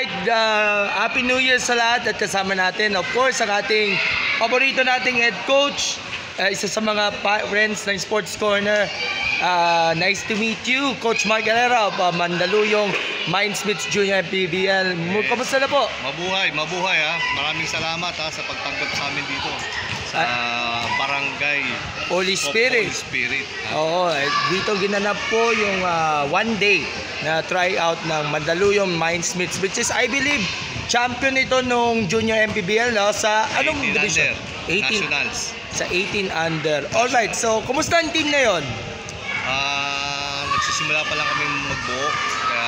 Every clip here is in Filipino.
Alright, Happy New Year sa lahat at kasama natin, of course, ang ating paborito nating head coach, isa sa mga friends ng Sports Corner. Nice to meet you, Coach Mark Galera of Mandaluyong Mindsmiths Junior PBL. Kamusta na po? Mabuhay ha. Maraming salamat sa pagtanggap sa amin dito sa Barangay Holy Spirit. Oo, dito ginanap po yung one day na tryout ng Mandaluyong Mindsmiths, which is, I believe, champion ito nung Junior MPBL, no? Sa anong division? 18 Nationals. Sa 18 under. Alright, so kumusta ang team ngayon? Nagsisimula pa lang kami magbuo, kaya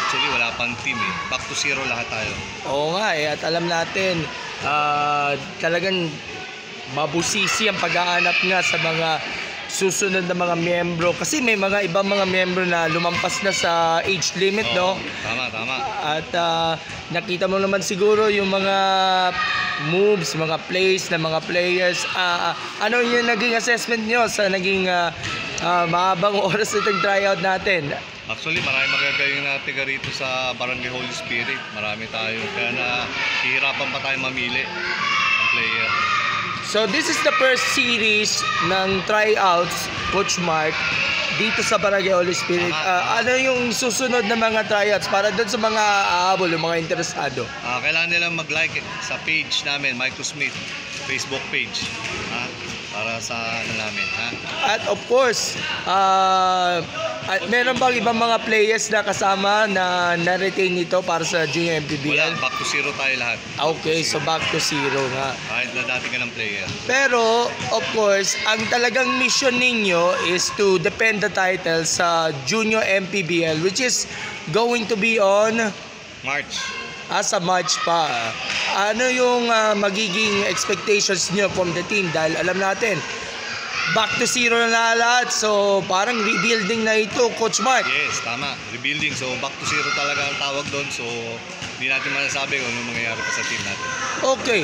actually wala pang team eh. Back to zero lahat tayo. Oo nga at alam natin talagang mabusisi ang paghahanap nga sa mga susunod na mga miyembro, kasi may mga ibang mga miyembro na lumampas na sa age limit, no? Tama. At nakita mo naman siguro yung mga moves, mga plays ng mga players. Ano yung naging assessment nyo sa naging mahabang oras itong tryout natin? Actually, marami magagaling na tiga rito sa Barangay Holy Spirit. Marami tayo, kaya hihirapan pa tayo mamili ng player. So this is the first series ng tryouts, Coach Mark, dito sa Barangay Holy Spirit. Ano yung susunod na mga tryouts para doon sa mga aabol, yung mga interesado? Kailangan nilang mag-like sa page namin, Michael Smith, Facebook page. Para sa ano namin, At of course, meron bang ibang mga players na kasama na na-retain nito para sa Junior MPBL? Wala, back to zero tayo lahat. Okay, so back to zero nga. Kahit na dati ka ng player. Pero, of course, ang talagang mission ninyo is to defend the title sa Junior MPBL, which is going to be on March. Sa March pa. Ano yung magiging expectations nyo from the team? Dahil alam natin, back to zero na lahat. So, parang rebuilding na ito, Coach Mark. Yes, tama. Rebuilding. So, back to zero talaga ang tawag doon. So, hindi natin masasabi kung ano mangyayari pa sa team natin. Okay.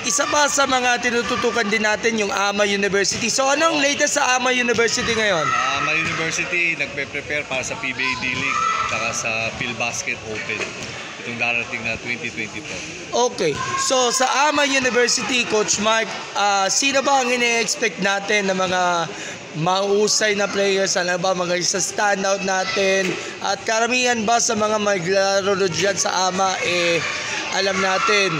Isa pa sa mga tinututukan din natin yung AMA University. So, anong latest sa AMA University ngayon? AMA University, nagpe-prepare para sa PBA D-League saka sa PhilBasket Open. Itong darating na 2024. Okay. So, sa AMA University, Coach Mark, sino ba ang ine-expect natin na mga mahusay na players? Ano ba mga isa standout natin? At karamihan ba sa mga maglaro dyan sa AMA, alam natin,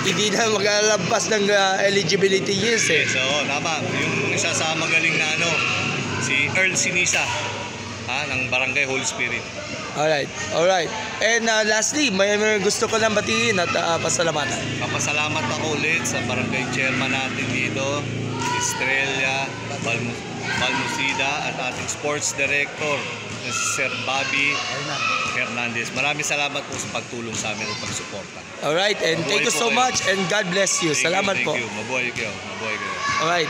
hindi na maglalabas ng eligibility years eh. So, tama. Yung isa sa magaling na si Earl Sinisa ng Barangay Holy Spirit. Alright. And lastly, may gusto ko lang batiin at pasalamatan. Papasalamat ako ulit sa barangay chairman natin dito, Estrella Balmusida, at ating sports director, Sir Bobby Hernandez. Maraming salamat po sa pagtulong sa amin at pagsuporta. Alright, and thank you so much and God bless you. Salamat po. Thank you. Mabuhay kayo. Alright.